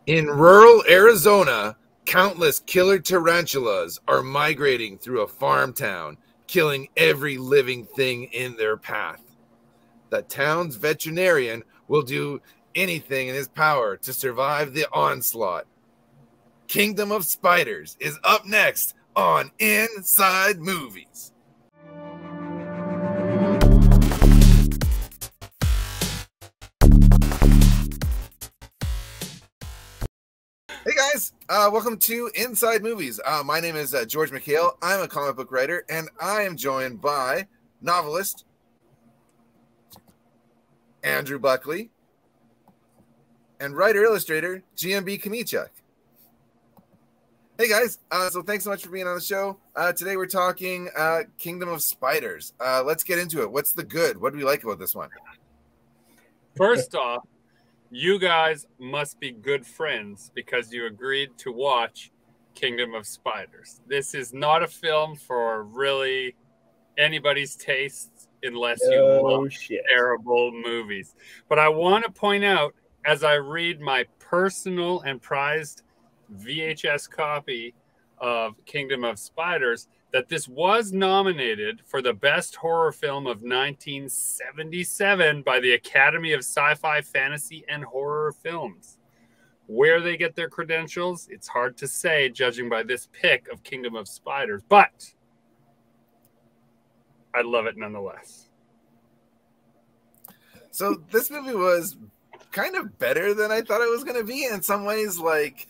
In rural Arizona, countless killer tarantulas are migrating through a farm town, killing every living thing in their path. The town's veterinarian will do anything in his power to survive the onslaught. Kingdom of Spiders is up next on Inside Movies. Hey guys, welcome to Inside Movies. My name is George McHale. I'm a comic book writer, and I am joined by novelist Andrew Buckley and writer-illustrator GMB Kamichuk. Hey guys, so thanks so much for being on the show. Today we're talking Kingdom of Spiders. Let's get into it. What's the good? What do we like about this one? First off, you guys must be good friends because you agreed to watch Kingdom of Spiders. This is not a film for really anybody's tastes unless you love terrible movies. But I want to point out, as I read my personal and prized VHS copy of Kingdom of Spiders, that this was nominated for the best horror film of 1977 by the Academy of Sci-Fi, Fantasy, and Horror Films. Where they get their credentials, it's hard to say, judging by this pick of Kingdom of Spiders, but I love it nonetheless. So this movie was kind of better than I thought it was going to be in some ways. Like,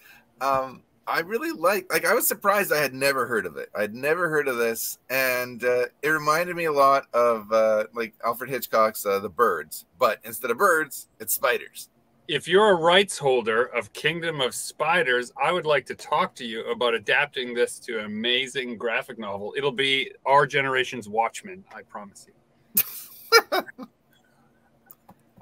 I really like I was surprised I had never heard of it. I'd never heard of this, and it reminded me a lot of like Alfred Hitchcock's The Birds, but instead of birds, it's spiders. If you're a rights holder of Kingdom of Spiders, I would like to talk to you about adapting this to an amazing graphic novel. It'll be our generation's Watchmen, I promise you.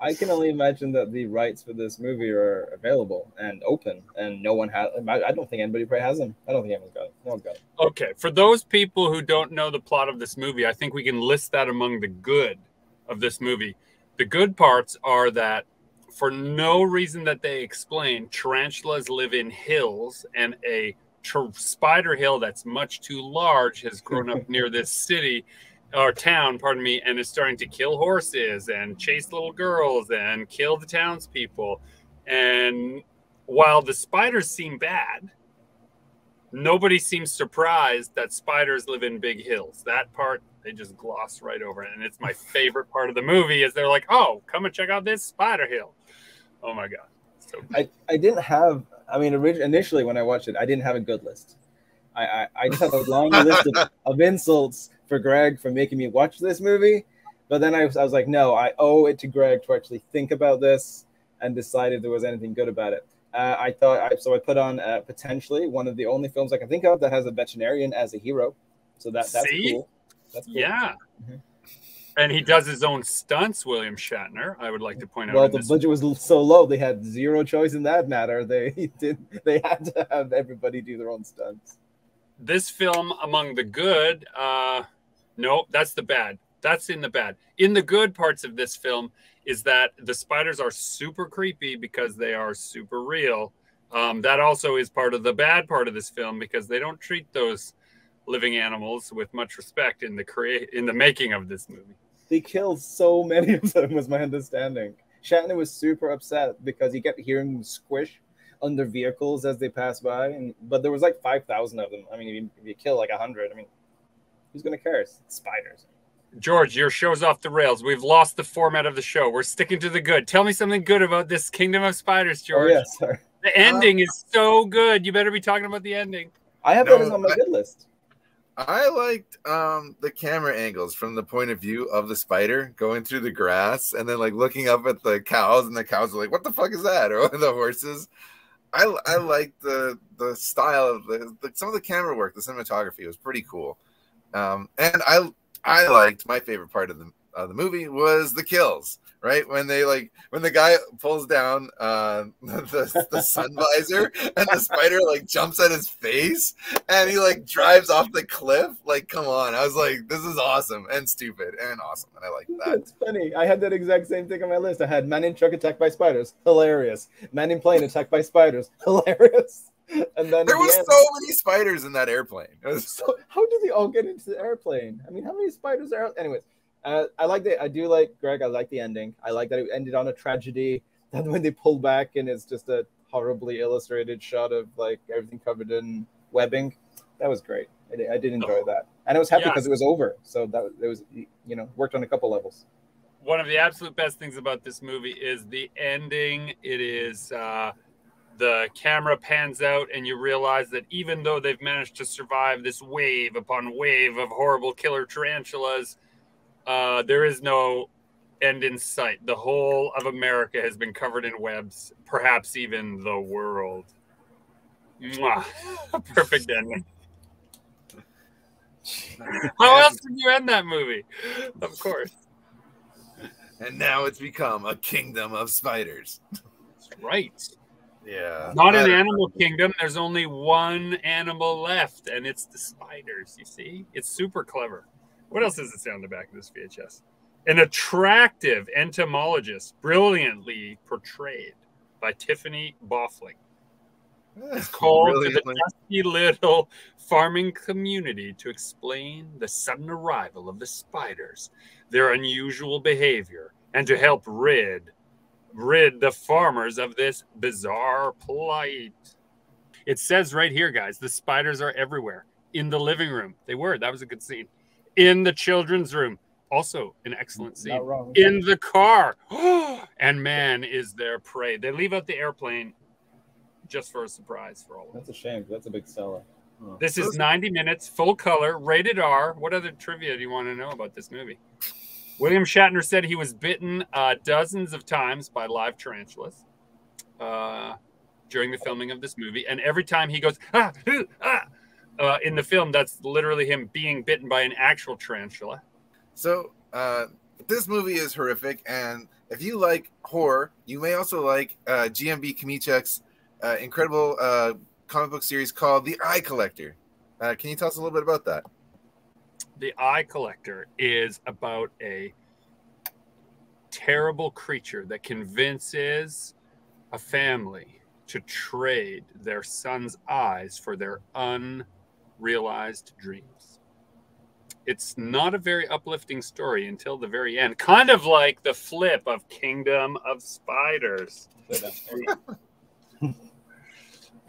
I can only imagine that the rights for this movie are available and open, and no one has. I don't think anybody probably has them. I don't think anyone's got it. No one's got it. Okay, for those people who don't know the plot of this movie, I think we can list that among the good of this movie. The good parts are that, for no reason that they explain, tarantulas live in hills, and a spider hill that's much too large has grown up near this city. Or town, pardon me, and is starting to kill horses and chase little girls and kill the townspeople. And while the spiders seem bad, nobody seems surprised that spiders live in big hills. That part, they just gloss right over it. And it's my favorite part of the movie is they're like, oh, come and check out this spider hill. Oh, my God. So I didn't have, I mean, initially when I watched it, I didn't have a good list. I just had a long list of insults for Greg for making me watch this movie, but then I was like, no, I owe it to Greg to actually think about this and decide if there was anything good about it. I put on potentially one of the only films I can think of that has a veterinarian as a hero, so that's cool. That's cool. Yeah. Mm-hmm. And he does his own stunts, William Shatner, I would like to point out. Well, the budget was so low, they had zero choice in that matter. They had to have everybody do their own stunts. This film, among the good, no, that's the bad. That's in the bad. In the good parts of this film is that the spiders are super creepy because they are super real. That also is part of the bad part of this film because they don't treat those living animals with much respect in the making of this movie. They killed so many of them, was my understanding. Shatner was super upset because he kept hearing them squish under vehicles as they pass by, but there was like 5,000 of them. I mean, if you kill like 100, I mean, who's gonna care? It's spiders. George, your show's off the rails. We've lost the format of the show. We're sticking to the good. Tell me something good about this Kingdom of Spiders, George. Oh, yeah, sorry. The ending is so good. You better be talking about the ending. I have that as on my good list. I liked the camera angles from the point of view of the spider going through the grass and then like looking up at the cows, and the cows are like, "What the fuck is that?" Or the horses. I like the style of some of the camera work. The cinematography was pretty cool, and I liked, my favorite part of the movie was the kills. right? When the guy pulls down the sun visor and the spider like jumps at his face and he like drives off the cliff. Like, come on. I was like, this is awesome and stupid and awesome. And I like that. It's funny. I had that exact same thing on my list. I had man in truck attacked by spiders. Hilarious. Man in plane attacked by spiders. Hilarious. And then there was so many spiders in that airplane. So how did they all get into the airplane? I mean, how many spiders are out? Anyways. I do like Greg. I like the ending. I like that it ended on a tragedy. Then when they pull back and it's just a horribly illustrated shot of like everything covered in webbing, that was great. I did enjoy that, and I was happy because it was over. So it was worked on a couple levels. One of the absolute best things about this movie is the ending. It is the camera pans out, and you realize that even though they've managed to survive this wave upon wave of horrible killer tarantulas, there is no end in sight. The whole of America has been covered in webs, perhaps even the world. Mwah. Perfect ending. How else did you end that movie? Of course. And now it's become a kingdom of spiders. That's right. Yeah. Not an animal kingdom. There's only one animal left, and it's the spiders, you see? It's super clever. What else does it say on the back of this VHS? An attractive entomologist, brilliantly portrayed by Tiffany Bolling. It's called to the dusty little farming community to explain the sudden arrival of the spiders, their unusual behavior, and to help rid the farmers of this bizarre plight. It says right here, guys, the spiders are everywhere. In the living room. That was a good scene. In the children's room, also an excellent scene. Not wrong. In the car, and man is their prey. They leave out the airplane just for a surprise for all of us. That's a shame. That's a big seller. Oh. This is 90 minutes, full color, rated R. What other trivia do you want to know about this movie? William Shatner said he was bitten dozens of times by live tarantulas during the filming of this movie, and every time he goes in the film, that's literally him being bitten by an actual tarantula. So this movie is horrific, and if you like horror, you may also like GMB Kmichek's incredible comic book series called The Eye Collector. Can you tell us a little bit about that? The Eye Collector is about a terrible creature that convinces a family to trade their son's eyes for their unrealized dreams. It's not a very uplifting story until the very end, kind of like the flip of Kingdom of Spiders.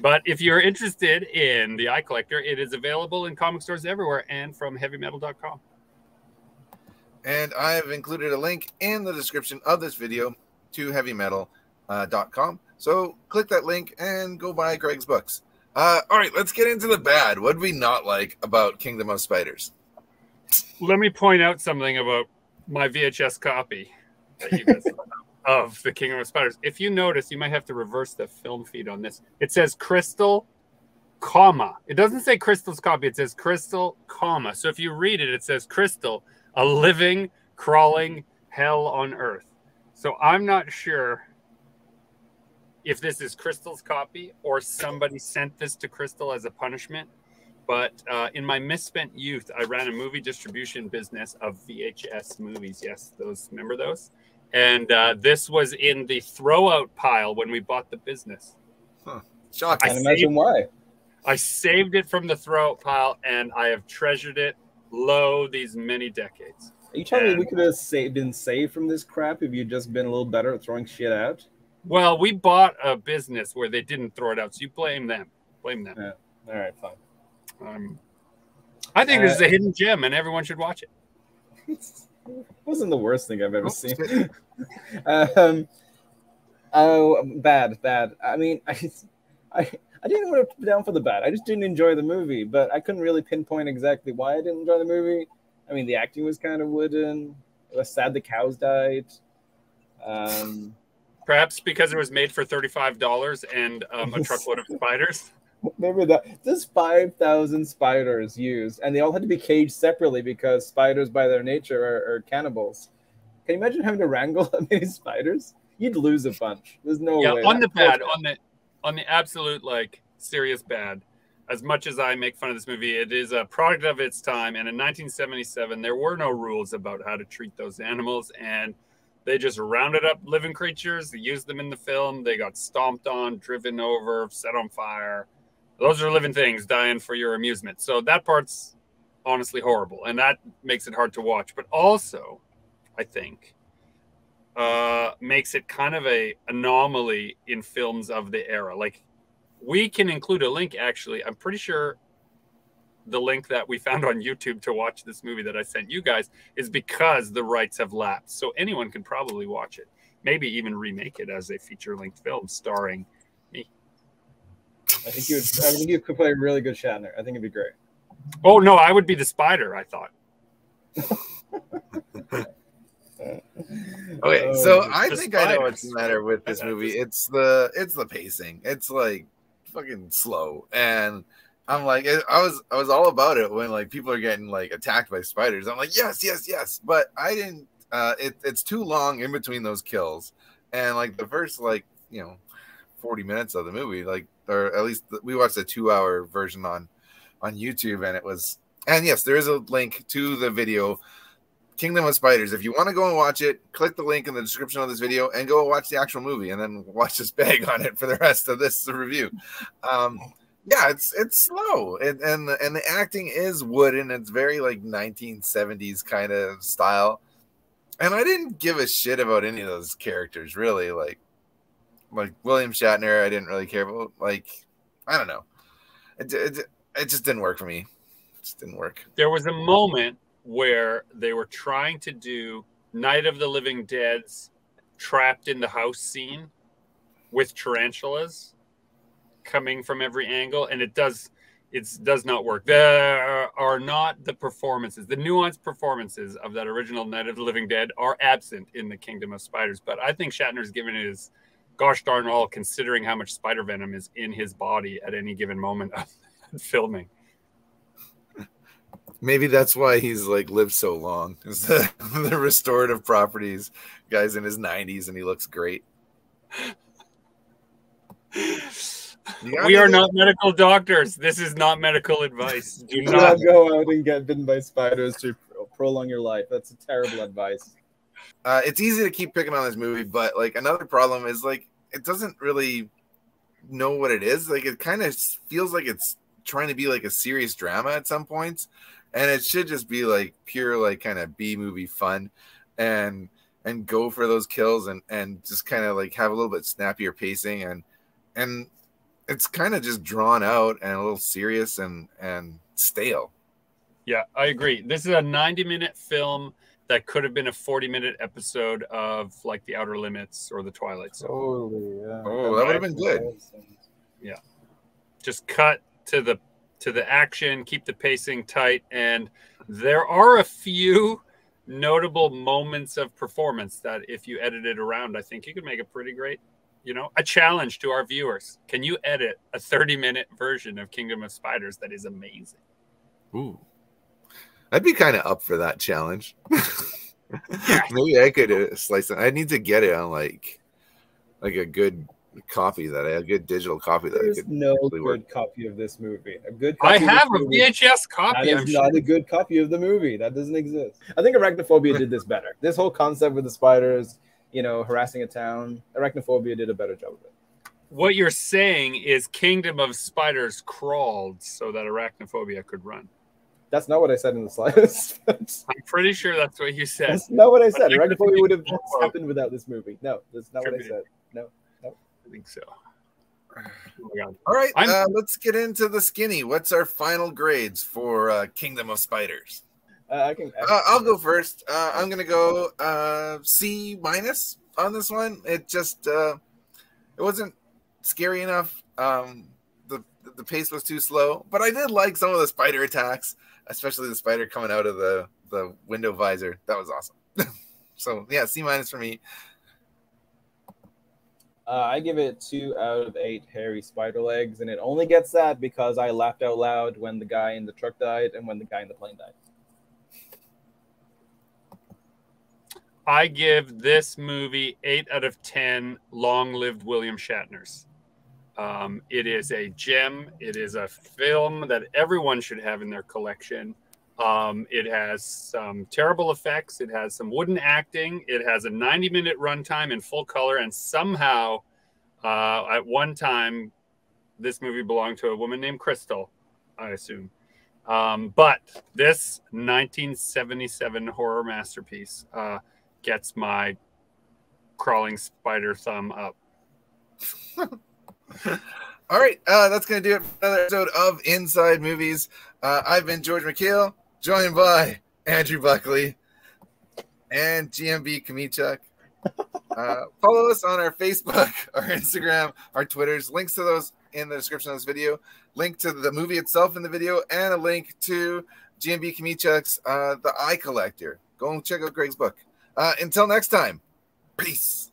But if you're interested in The Eye Collector, it is available in comic stores everywhere and from heavymetal.com. And I have included a link in the description of this video to heavymetal.com. So click that link and go buy Greg's books. All right, let's get into the bad. What did we not like about Kingdom of Spiders? Let me point out something about my VHS copy that you guys of the Kingdom of Spiders. If you notice, you might have to reverse the film feed on this. It says Crystal, comma. It doesn't say Crystal's copy. It says Crystal, comma. So if you read it, it says Crystal, a living, crawling hell on earth. So I'm not sure if this is Crystal's copy or somebody sent this to Crystal as a punishment. But in my misspent youth, I ran a movie distribution business of VHS movies. Yes, remember those? And this was in the throw-out pile when we bought the business. Huh. Shocking. I can't imagine why. I saved it from the throw-out pile, and I have treasured it these many decades. Are you telling me we could have been saved from this crap if you'd just been a little better at throwing shit out? Well, we bought a business where they didn't throw it out, so you blame them. Yeah. All right, fine. I think this is a hidden gem, and everyone should watch it. It wasn't the worst thing I've ever seen. Bad. I mean, I didn't want to put down for the bad. I just didn't enjoy the movie, but I couldn't really pinpoint exactly why I didn't enjoy the movie. I mean, the acting was kind of wooden. It was sad the cows died. Perhaps because it was made for $35 and a truckload of spiders. Maybe that. There's 5,000 spiders used, and they all had to be caged separately because spiders, by their nature, are cannibals. Can you imagine having to wrangle that many spiders? You'd lose a bunch. There's no way. On the bad, on the absolute like serious bad. As much as I make fun of this movie, it is a product of its time. And in 1977, there were no rules about how to treat those animals, and they just rounded up living creatures. They used them in the film. They got stomped on, driven over, set on fire. Those are living things dying for your amusement. So that part's honestly horrible, and that makes it hard to watch. But also, I think, makes it kind of a anomaly in films of the era. Like, we can include a link, actually. I'm pretty sure the link that we found on YouTube to watch this movie that I sent you guys is because the rights have lapsed. So anyone can probably watch it. Maybe even remake it as a feature-length film starring me. I think you could play a really good Shatner. I think it'd be great. Oh, no, I would be the spider, I thought. Okay, so I think I know what's the matter with this movie. It's the pacing. It's like fucking slow, and I'm like, I was all about it when like people are getting like attacked by spiders. I'm like, yes, but I didn't. It's too long in between those kills, and like the first 40 minutes of the movie, like, or at least we watched a 2-hour version on YouTube, and it was, and yes, there is a link to the video. Kingdom of Spiders. If you want to go and watch it, click the link in the description of this video and go watch the actual movie, and then watch us beg on it for the rest of this review. Yeah, it's slow, and the acting is wooden. It's very like 1970s kind of style, and I didn't give a shit about any of those characters really. Like William Shatner, I didn't really care about. Like, I don't know, it just didn't work for me. It just didn't work. There was a moment where they were trying to do Night of the Living Dead's trapped in the house scene with tarantulas coming from every angle, and it does not work. There are not the performances, the nuanced performances of that original Night of the Living Dead are absent in the Kingdom of Spiders. But I think Shatner's given it his gosh darn all, considering how much spider venom is in his body at any given moment of filming. Maybe that's why he's like lived so long. Is the restorative properties. Guy's in his 90s and he looks great. We are not medical doctors. This is not medical advice. Do not go out and get bitten by spiders to prolong your life. That's a terrible advice. It's easy to keep picking on this movie, but like another problem is like it doesn't really know what it is. Like it kind of feels like it's trying to be like a serious drama at some points. And it should just be like pure, like kind of B movie fun, and go for those kills and just kind of like have a little bit snappier pacing, and it's kind of just drawn out and a little serious and stale. Yeah, I agree. This is a 90-minute film that could have been a 40-minute episode of like The Outer Limits or The Twilight Zone. Totally, yeah. Oh, that would have been good. Yeah, just cut to the action, keep the pacing tight, and there are a few notable moments of performance that if you edit it around, I think you could make a pretty great, a challenge to our viewers. Can you edit a 30-minute version of Kingdom of Spiders that is amazing? Ooh, I'd be kind of up for that challenge. Maybe I could slice it. I need to get it on like a good copy a good digital copy that there's I could no good work. Copy of this movie. A good copy. I have a VHS copy. That is not a good copy of the movie. That doesn't exist. I think Arachnophobia did this better. This whole concept with the spiders, harassing a town. Arachnophobia did a better job of it. What you're saying is Kingdom of Spiders crawled so that Arachnophobia could run. That's not what I said in the slightest. I'm pretty sure that's what you said. That's not what I said. Arachnophobia would have happened without this movie. No, that's not what I said. No. I think so. Oh my God. All right, let's get into the skinny. What's our final grades for Kingdom of Spiders? I'll go first. I'm gonna go C- on this one. It just it wasn't scary enough. The pace was too slow, but I did like some of the spider attacks, especially the spider coming out of the window visor. That was awesome. So yeah, C- for me. I give it 2 out of 8 hairy spider legs, and it only gets that because I laughed out loud when the guy in the truck died and when the guy in the plane died. I give this movie 8 out of 10 long-lived William Shatners. It is a gem. It is a film that everyone should have in their collection. It has some terrible effects. It has some wooden acting. It has a 90-minute runtime in full color. And somehow, at one time, this movie belonged to a woman named Crystal, I assume. But this 1977 horror masterpiece gets my crawling spider thumb up. All right, that's going to do it for another episode of Inside Movies. I've been George McHale, joined by Andrew Buckley and GMB Kamichuk. Follow us on our Facebook, our Instagram, our Twitters. Links to those in the description of this video. Link to the movie itself in the video, and a link to GMB Kamichuk's The Eye Collector. Go and check out Greg's book. Until next time, peace.